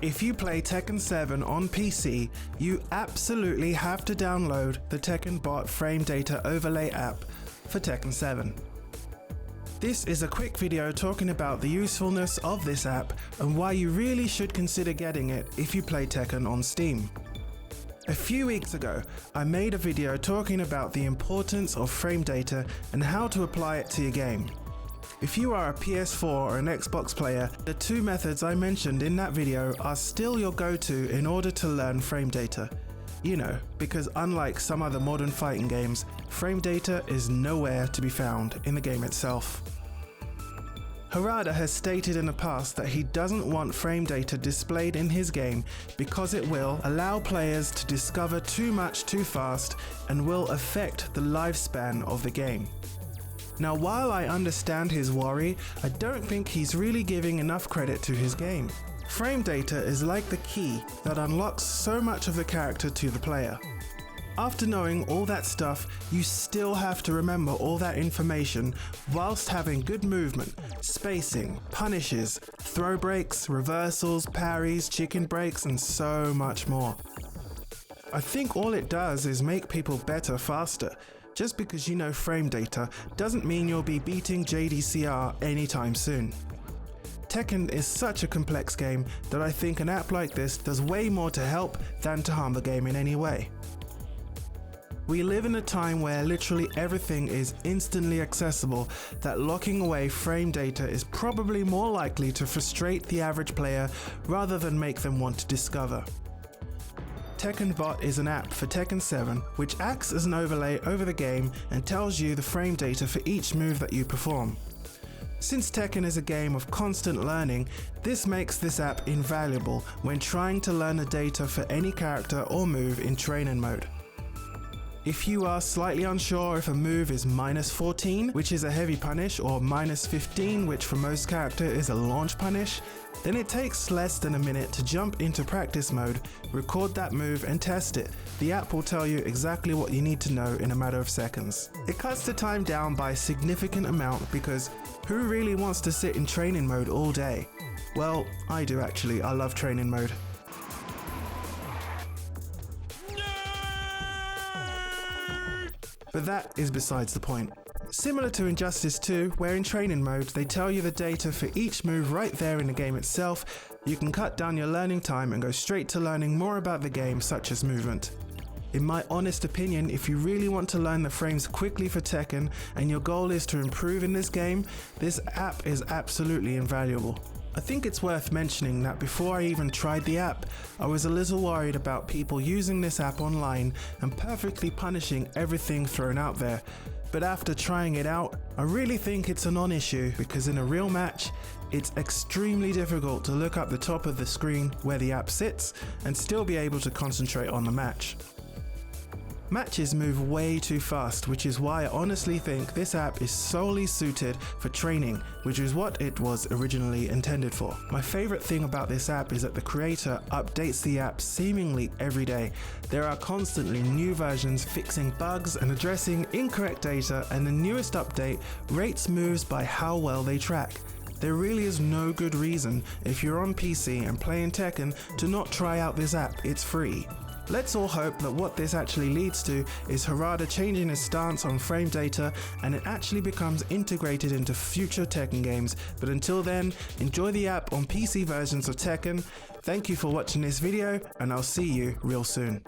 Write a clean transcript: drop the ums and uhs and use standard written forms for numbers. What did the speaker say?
If you play Tekken 7 on PC, you absolutely have to download the Tekkenbot frame data overlay app for Tekken 7. This is a quick video talking about the usefulness of this app and why you really should consider getting it if you play Tekken on Steam. A few weeks ago, I made a video talking about the importance of frame data and how to apply it to your game. If you are a PS4 or an Xbox player, the two methods I mentioned in that video are still your go-to in order to learn frame data. You know, because unlike some other modern fighting games, frame data is nowhere to be found in the game itself. Harada has stated in the past that he doesn't want frame data displayed in his game because it will allow players to discover too much too fast and will affect the lifespan of the game. Now, while I understand his worry, I don't think he's really giving enough credit to his game. Frame data is like the key that unlocks so much of the character to the player. After knowing all that stuff, you still have to remember all that information whilst having good movement, spacing, punishes, throw breaks, reversals, parries, chicken breaks, and so much more. I think all it does is make people better faster. Just because you know frame data doesn't mean you'll be beating JDCR anytime soon. Tekken is such a complex game that I think an app like this does way more to help than to harm the game in any way. We live in a time where literally everything is instantly accessible that locking away frame data is probably more likely to frustrate the average player rather than make them want to discover. Tekkenbot is an app for Tekken 7 which acts as an overlay over the game and tells you the frame data for each move that you perform. Since Tekken is a game of constant learning, this makes this app invaluable when trying to learn the data for any character or move in training mode. If you are slightly unsure if a move is -14, which is a heavy punish, or -15, which for most characters is a launch punish, then it takes less than a minute to jump into practice mode, record that move and test it. The app will tell you exactly what you need to know in a matter of seconds. It cuts the time down by a significant amount because who really wants to sit in training mode all day? Well, I do actually, I love training mode. But that is besides the point. Similar to Injustice 2, where in training mode they tell you the data for each move right there in the game itself, you can cut down your learning time and go straight to learning more about the game, such as movement. In my honest opinion, if you really want to learn the frames quickly for Tekken and your goal is to improve in this game, this app is absolutely invaluable. I think it's worth mentioning that before I even tried the app, I was a little worried about people using this app online and perfectly punishing everything thrown out there. But after trying it out, I really think it's a non-issue because in a real match, it's extremely difficult to look up the top of the screen where the app sits and still be able to concentrate on the match. Matches move way too fast, which is why I honestly think this app is solely suited for training, which is what it was originally intended for. My favorite thing about this app is that the creator updates the app seemingly every day. There are constantly new versions fixing bugs and addressing incorrect data, and the newest update rates moves by how well they track. There really is no good reason, if you're on PC and playing Tekken, to not try out this app. It's free. Let's all hope that what this actually leads to is Harada changing his stance on frame data and it actually becomes integrated into future Tekken games. But until then, enjoy the app on PC versions of Tekken. Thank you for watching this video and I'll see you real soon.